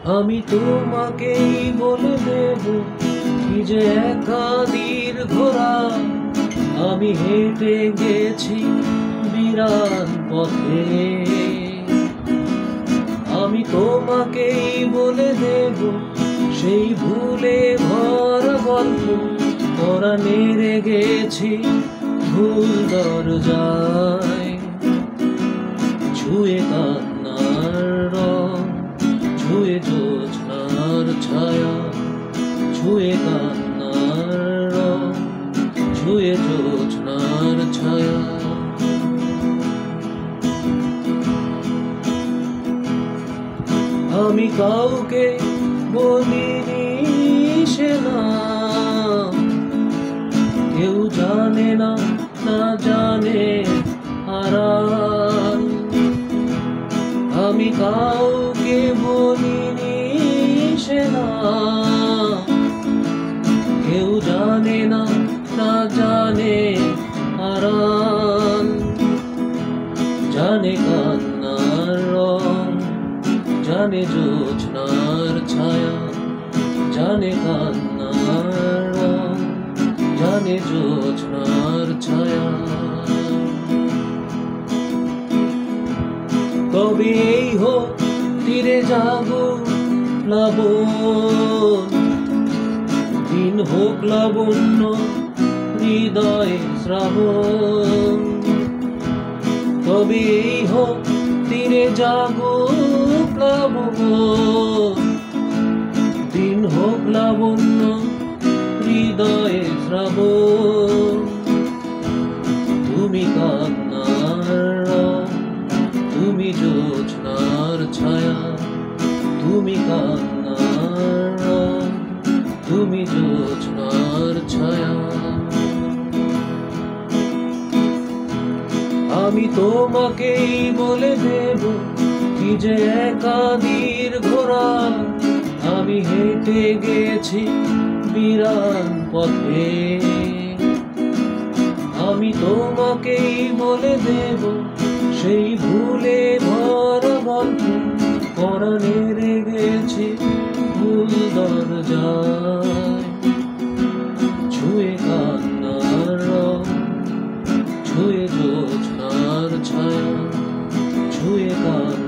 আমি তোমাকেই বলে দেব কি যে একা দীর্ঘ রাত আমি হেঁটে গেছি বিরান পথে। আমি তোমাকেই বলে দেব সেই ভুলে ভরা গল্প তোরা নেড়ে গেছি ভুল দরজায়। ছুঁয়ে কান্নার রং, ছুঁয়ে জ্যোৎস্নার ছায়া, ছুঁয়ে কান্নার রং, ছুঁয়ে জ্যোৎস্নার ছায়া। আমি কাউকে বলিনি সে নাম, কেউ জানে না, না জানে আড়াল। আমি কাউকে বলিনি সে নাম, কেউ জানে না, না জানে আড়াল। জানে কান্নার রং, জানে জ্যোৎস্নার ছায়া, জানে কান্নার রং, জানে জ্যোৎস্নার ছায়া। তবে এই হোক তীরে জাগুক প্লাবন, দিন হোক লাবণ্য হৃদয়ে শ্রাবণ। তবে এই হোক তীরে জাগুক প্লাবন, দিন হোক লাবণ্য হৃদয়ে শ্রাবণ। তুমি কান্নার রং, তুমি জ্যোৎস্নার ছায়া, তুমি কান্নার রং, তুমি জ্যোৎস্নার ছায়া। আমি তোমাকেই বলে দেব কি যে একা দীর্ঘ রাত আমি হেঁটে গেছি বিরান পথে। আমি তোমাকেই বলে দেব সেই ভুলে ভরা গল্প পরাণে রেগেছি ভুল দরজায়। ছুঁয়ে কান্নার রং, ছুঁয়ে জ্যোৎস্নার ছায়া, ছুঁয়ে কান্নার